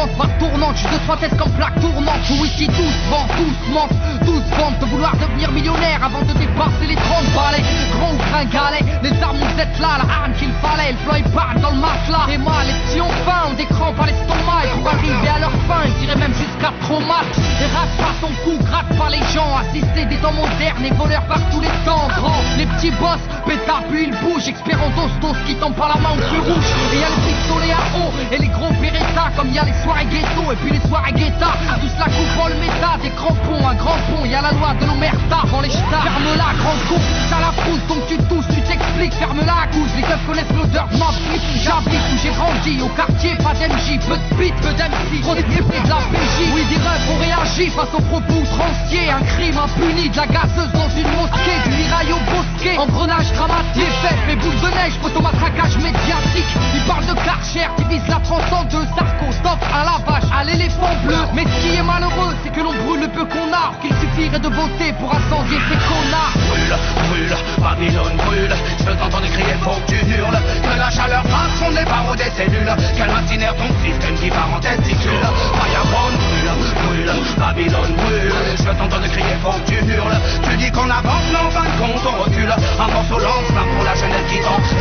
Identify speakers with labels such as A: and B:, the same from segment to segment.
A: vente par tournante, juste 2-3 têtes comme plaque tournante. Tout whisky, tous vendent, tous mentent, tous vendent de vouloir devenir millionnaire avant de dépasser les 30 balais. Gros gringalet, les armes vous êtes là, la arme qu'il fallait, le flow épargne dans le matelas. Et moi, les petits ont faim, ont des crampes à l'estomac, et pour arriver à leur fin, ils iraient même jusqu'à trop mal. Et rate pas ton cou, gratte pas les gens, assister des temps modernes et voleurs par tous les temps. Grand, les petits boss, pétard puis ils bougent, expert en dos qui tombent par la main au feu rouge. Et y'a les pistolets à eau, et les gros Beretta, comme y'a les soirées ghetto, et puis les soirées guetta. Tous la coupe en le méta, des crampons, un grand pont, y'a la loi de l'omerta. Dans les ch'tas, ferme-la, grand con, ça la pousse, donc tu tousses, tu t'expliques, ferme-la à couche. Les keufs connaissent l'odeur de ma flip, j'habite où j'ai grandi, au quartier, pas d'MJ, peu de beat, peu d'MC, trop d'équipés de la PJ. Oui, des refs ont réagi face aux propos outranciers, un crime impuni, de la gazeuse dans une mosquée, du mirail au bosquet, engrenage dramatique, fait boule de neige, photomatraquage médiatique. Ils parlent de Karcher, qui vise la France en deux, Sarko, stop à la vache, à l'éléphant bleu. Mais ce qui est malheureux, c'est que l'on brûle le peu qu'on a, qu'il suffirait de voter pour incendier ces connards.
B: Brûle, brûle, Babylone brûle, je t'entends crier, faut que tu hurles, que la chaleur fasse les barreaux des cellules, qu'elle incinère ton système qui part en testicule. Fireborn brûle, brûle, Babylone brûle, je t'entends crier, faut que tu hurles, tu dis qu'on avance, mais en fin de compte on recule, un morceau lance-flamme pour la jeunesse qui danse.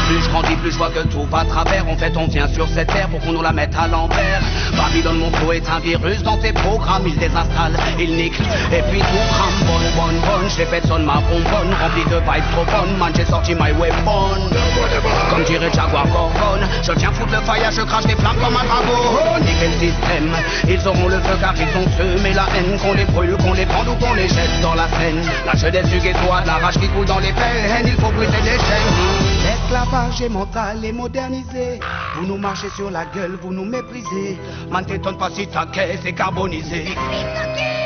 B: Plus je grandis, plus je vois que tout va à travers. En fait, on vient sur cette terre pour qu'on nous la mette à l'envers. Babylone, mon flow est un virus dans tes programmes. Il désinstalle, il nique, et puis tout crame. Bonne, je fait sonne ma bonbonne. Rempli de vibes trop bonnes, man, j'ai sorti my weapon. Comme dirait Jaguar Gorgon, je viens foutre le fire, je crache des flammes comme un dragon. Niquer le système, ils auront le feu car ils ont semé la haine. Qu'on les brûle, qu'on les prend ou qu'on les jette dans la Seine. La jeunesse du ghetto a de la rage qui coule dans les veines. Il faut briser les chaînes. L'esclavage est mental et modernisé. Vous nous marchez sur la gueule, vous nous méprisez. Man, t'étonne pas si ta caisse est carbonisée.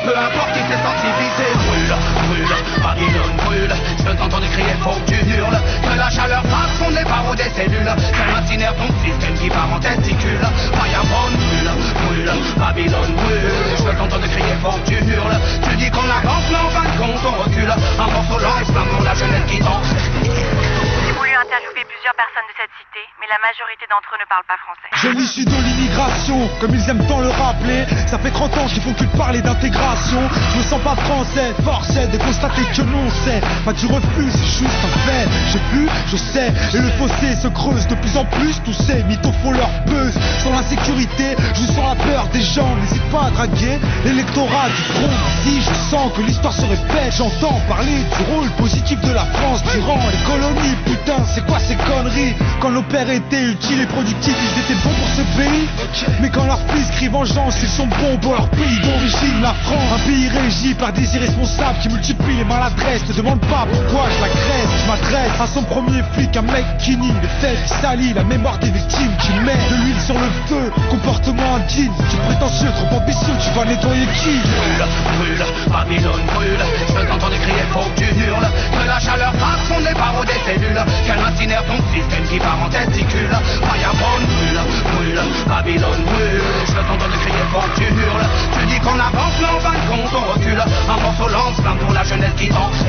B: Peu importe qui s'est sensibilisé. Brûle, brûle, Babylone brûle, je t'entends crier, faut que tu hurles, que la chaleur fasse fondre les barreaux des cellules, qu'elle incinère ton système qui part en testicule. Fireborn brûle, brûle, Babylone brûle, je t'entends crier, faut que tu hurles, tu dis qu'on avance, mais en fin de compte on recule, un morceau lance-flamme pour la jeunesse qui danse.
C: J'ai voulu interviewer plusieurs personnes de cette cité, mais la majorité d'entre eux ne parlent pas français.
D: J'ai l'issue de l'immigration, comme ils aiment tant le rappeler. Ça fait 30 ans qu'ils font que de parler d'intégration. Je me sens pas français, force est de constater que non c'est pas du refus, c'est juste un fait. J'ai vu, je sais, et le fossé se creuse de plus en plus. Tous ces mythos font leur buzz sur l'insécurité, juste sur la peur des gens. N'hésite pas à draguer l'électorat du front. Si je sens que l'histoire se répète, j'entends parler du rôle positif de la France durant les colonies. Putain, c'est quoi ces conneries? Quand nos pères étaient utiles et productifs, ils étaient bons pour ce pays. Mais quand leurs fils crient vengeance, ils sont bons pour leur pays d'origine, la France. Un pays régi par des irresponsables qui multiplient les maladresses. Ne demande pas pourquoi je l'agresse. Je m'adresse à son premier flic, un mec qui nie les faits, qui salit la mémoire des victimes, qui met de l'huile sur le feu. Comportement indigne, tu es prétentieux, trop ambitieux, tu vas nettoyer qui?
B: Brûle, brûle, Babylone brûle, je t'entends crier, faut que tu hurles, que la chaleur fasse fondre les barreaux des cellules, qu'elle incinère ton système qui part en testicule. Fireborn brûle, brûle, Babylone brûle, je t'entends crier, faut que tu hurles, tu dis qu'on avance, mais en fin de compte on recule, un morceau lance-flamme pour la jeunesse qui danse.